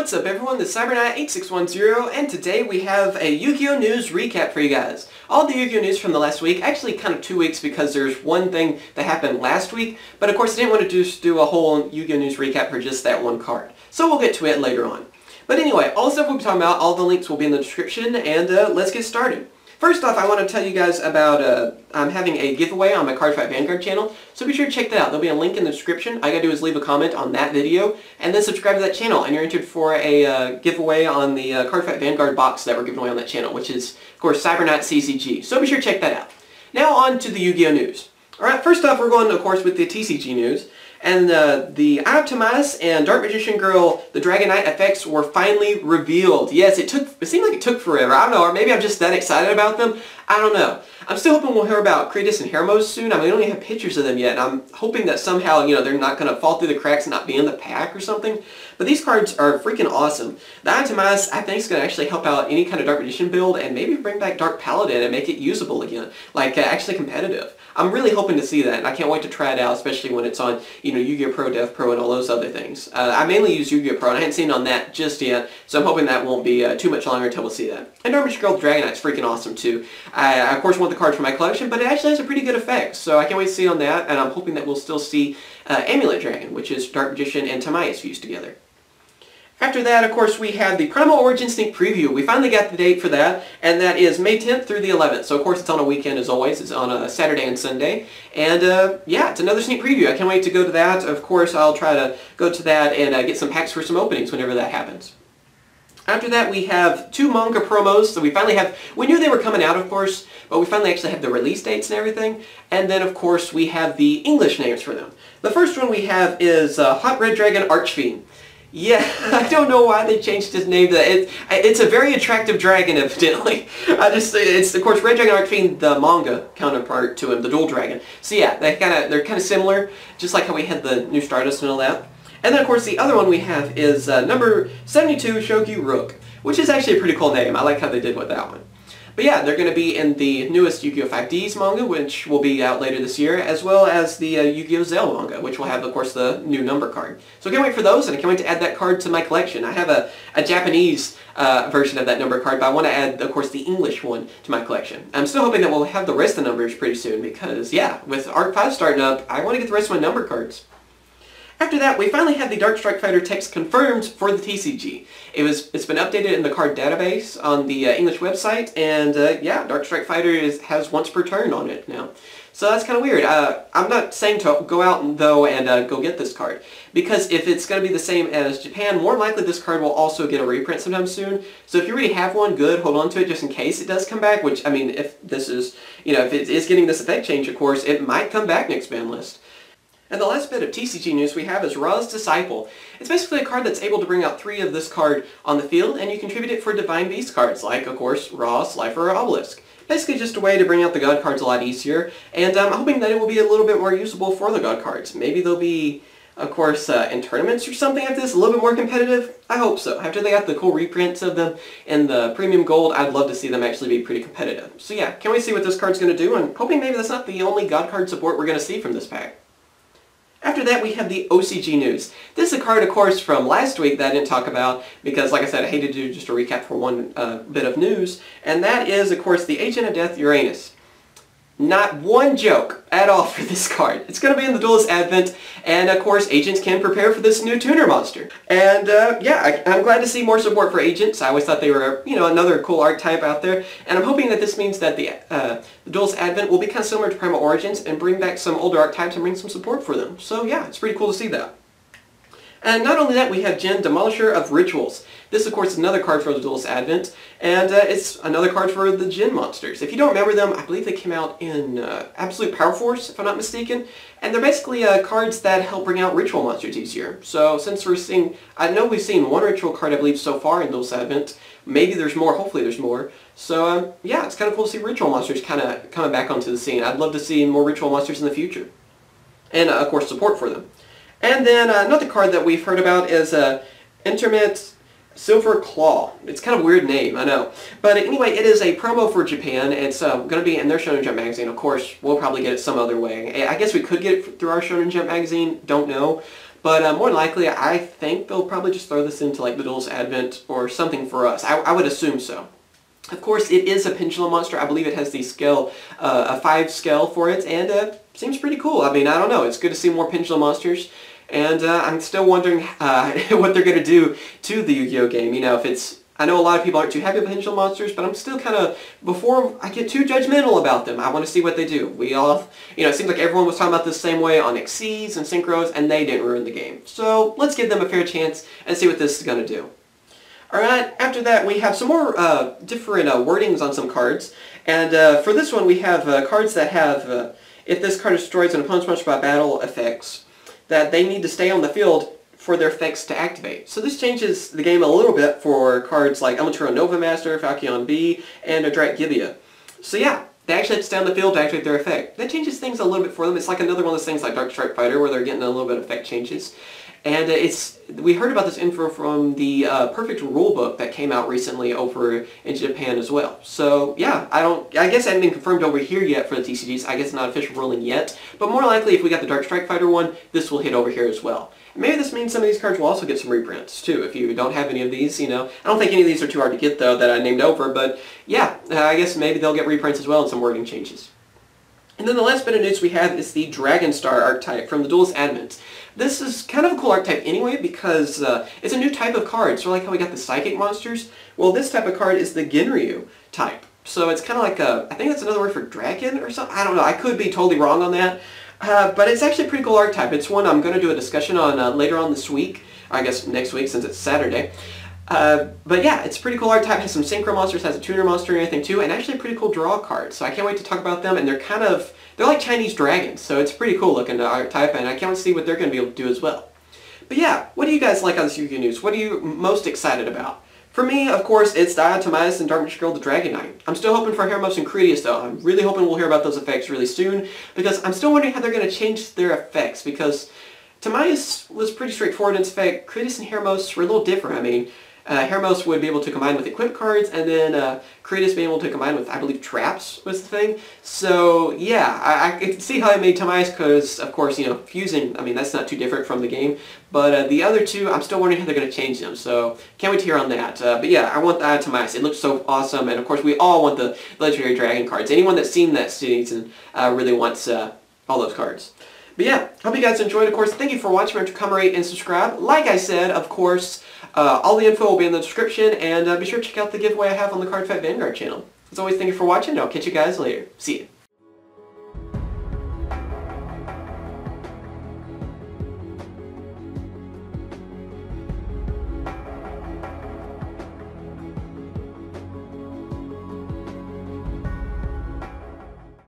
What's up everyone, this is CyberKnight 8610 and today we have a Yu-Gi-Oh! News recap for you guys. All the Yu-Gi-Oh! News from the last week, actually kind of 2 weeks because there's one thing that happened last week, but of course I didn't want to just do a whole Yu-Gi-Oh! News recap for just that one card. So we'll get to it later on. But anyway, all the stuff we'll be talking about, all the links will be in the description, and let's get started. First off, I want to tell you guys about, I'm having a giveaway on my Cardfight Vanguard channel, so be sure to check that out. There'll be a link in the description. All you gotta do is leave a comment on that video, and then subscribe to that channel, and you're entered for a giveaway on the Cardfight Vanguard box that we're giving away on that channel, which is, of course, CyberKnight CCG. So be sure to check that out. Now on to the Yu-Gi-Oh! News. Alright, first off, we're going, of course, with the TCG news. And the Eye of Timaeus and Dark Magician Girl, the Dragon Knight effects were finally revealed. Yes, it seemed like it took forever. I don't know, or maybe I'm just that excited about them. I don't know. I'm still hoping we'll hear about Kratos and Hermos soon. I mean, we don't even have pictures of them yet. And I'm hoping that somehow, you know, they're not going to fall through the cracks and not be in the pack or something. But these cards are freaking awesome. The Eye of Timaeus, I think, is going to actually help out any kind of Dark Magician build and maybe bring back Dark Paladin and make it usable again. Like, actually competitive. I'm really hoping to see that, and I can't wait to try it out, especially when it's on, you know, Yu-Gi-Oh! Pro, Dev Pro, and all those other things. I mainly use Yu-Gi-Oh! Pro, and I haven't seen it on that just yet, so I'm hoping that won't be too much longer until we'll see that. And Dark Magician Girl Dragon Knight's freaking awesome, too. I, of course, want the card for my collection, but it actually has a pretty good effect, so I can't wait to see on that, and I'm hoping that we'll still see Amulet Dragon, which is Dark Magician and Timaeus fused together. After that, of course, we have the Primal Origin Sneak Preview. We finally got the date for that, and that is May 10th through the 11th. So, of course, it's on a weekend as always. It's on a Saturday and Sunday. And, yeah, it's another sneak preview. I can't wait to go to that. Of course, I'll try to go to that and get some packs for some openings whenever that happens. After that, we have 2 manga promos. So we finally have, we knew they were coming out, of course, but we finally actually have the release dates and everything. And then, of course, we have the English names for them. The first one we have is Hot Red Dragon Archfiend. Yeah, I don't know why they changed his name to that. It's a very attractive dragon, evidently. It's, of course, Red Dragon Archfiend, the manga counterpart to him, the dual dragon. So yeah, they're kind of similar, just like how we had the new Stardust and all that. And then, of course, the other one we have is number 72, Shogi Rook, which is actually a pretty cool name. I like how they did with that one. But yeah, they're going to be in the newest Yu-Gi-Oh! 5Ds manga, which will be out later this year, as well as the Yu-Gi-Oh! Zell manga, which will have, of course, the new number card. So I can't wait for those, and I can't wait to add that card to my collection. I have a Japanese version of that number card, but I want to add, of course, the English one to my collection. I'm still hoping that we'll have the rest of the numbers pretty soon, because, yeah, with Arc 5 starting up, I want to get the rest of my number cards. After that, we finally have the Dark Strike Fighter text confirmed for the TCG. It's been updated in the card database on the English website, and yeah, Dark Strike Fighter has once per turn on it now. So that's kind of weird. I'm not saying to go out, though, and go get this card, because if it's going to be the same as Japan, more likely this card will also get a reprint sometime soon. So if you already have one, good, hold on to it just in case it does come back, which, I mean, if this is, you know, if it is getting this effect change, of course, it might come back next ban list. And the last bit of TCG news we have is Ra's Disciple. It's basically a card that's able to bring out 3 of this card on the field, and you contribute it for Divine Beast cards, like, of course, Ra, Slifer, or Obelisk. Basically just a way to bring out the God cards a lot easier, and I'm hoping that it will be a little bit more usable for the God cards. Maybe they'll be, of course, in tournaments or something like this, a little bit more competitive. I hope so. After they got the cool reprints of them in the Premium Gold, I'd love to see them actually be pretty competitive. So yeah, can't wait to see what this card's going to do, and hoping maybe that's not the only God card support we're going to see from this pack. After that, we have the OCG news. This is a card, of course, from last week that I didn't talk about because, like I said, I hated to do just a recap for one bit of news. And that is, of course, the Agent of Death Uranus. Not one joke at all for this card. It's going to be in the Duelist Advent, and of course agents can prepare for this new tuner monster. And yeah, I'm glad to see more support for agents. I always thought they were, you know, another cool archetype out there, and I'm hoping that this means that the Duelist Advent will be kind of similar to Primal Origins and bring back some older archetypes and bring some support for them. So yeah, it's pretty cool to see that. And not only that, we have Djinn, Demolisher of Rituals. This, of course, is another card for the Duelist Advent, and it's another card for the Djinn monsters. If you don't remember them, I believe they came out in Absolute Power Force, if I'm not mistaken, and they're basically cards that help bring out ritual monsters easier. So since we're seeing, I know we've seen one ritual card, I believe, so far in Duelist Advent. Maybe there's more, hopefully there's more. So yeah, it's kind of cool to see ritual monsters kind of coming back onto the scene. I'd love to see more ritual monsters in the future. And, of course, support for them. And then another card that we've heard about is Entermate Silver Claw. It's kind of a weird name, I know. But anyway, it is a promo for Japan. It's going to be in their Shonen Jump magazine. Of course, we'll probably get it some other way. I guess we could get it through our Shonen Jump magazine. Don't know. But more than likely, I think they'll probably just throw this into like the Duelist Advent or something for us. I would assume so. Of course, it is a pendulum monster. I believe it has the scale, a 5 scale for it, and seems pretty cool. I mean, I don't know. It's good to see more pendulum monsters, and I'm still wondering what they're going to do to the Yu-Gi-Oh game. You know, if it's... I know a lot of people aren't too happy with pendulum monsters, but I'm still kind of, before I get too judgmental about them, I want to see what they do. We all, you know, it seems like everyone was talking about this same way on Xyz and Synchros, and they didn't ruin the game. So let's give them a fair chance and see what this is going to do. Alright, after that we have some more different wordings on some cards, and for this one we have cards that have, if this card destroys an opponent's monster by battle effects, that they need to stay on the field for their effects to activate. So this changes the game a little bit for cards like Amaturo Nova Master, Falcon B, and Drak Gibeah. So yeah, they actually have to stay on the field to activate their effect. That changes things a little bit for them. It's like another one of those things like Dark Strike Fighter where they're getting a little bit of effect changes. And we heard about this info from the Perfect Rulebook that came out recently over in Japan as well. So yeah, I guess it hasn't been confirmed over here yet for the TCGs. I guess it's not official ruling yet. But more likely, if we got the Dark Strike Fighter one, this will hit over here as well. Maybe this means some of these cards will also get some reprints, too, if you don't have any of these, you know. I don't think any of these are too hard to get, though, that I named over, but yeah, I guess maybe they'll get reprints as well and some wording changes. And then the last bit of news we have is the Dragon Star archetype from the Duelist Advent. This is kind of a cool archetype anyway because it's a new type of card. So like how we got the Psychic monsters, well this type of card is the Ginryu type. So it's kind of like I think that's another word for dragon or something. I don't know, I could be totally wrong on that. But it's actually a pretty cool archetype. It's one I'm going to do a discussion on later on this week. I guess next week since it's Saturday. But yeah, it's a pretty cool archetype. Has some synchro monsters, has a tuner monster and everything too, and actually a pretty cool draw card. So I can't wait to talk about them, and they're like Chinese dragons, so it's pretty cool looking archetype, and I can't wait to see what they're going to be able to do as well. But yeah, what do you guys like on this Yu-Gi-Oh news? What are you most excited about? For me, of course, it's Timaeus and Darkness Girl the Dragon Knight. I'm still hoping for Hermos and Critias though. I'm really hoping we'll hear about those effects really soon, because I'm still wondering how they're going to change their effects, because Timaeus was pretty straightforward in its effect. Critias and Hermos were a little different. I mean, Hermos would be able to combine with equipped cards, and then Critias being able to combine with, I believe, traps was the thing. So yeah, I can see how I made Timaeus because, of course, you know, fusing, I mean, that's not too different from the game. But the other two, I'm still wondering how they're going to change them, so can't wait to hear on that. But yeah, I want Timaeus. It looks so awesome, and of course, we all want the Legendary Dragon cards. Anyone that's seen that season really wants all those cards. But yeah, hope you guys enjoyed. Of course, thank you for watching. Remember to comment, rate, and subscribe. Like I said, of course, all the info will be in the description, and be sure to check out the giveaway I have on the Cardfight Vanguard channel. As always, thank you for watching, and I'll catch you guys later. See ya.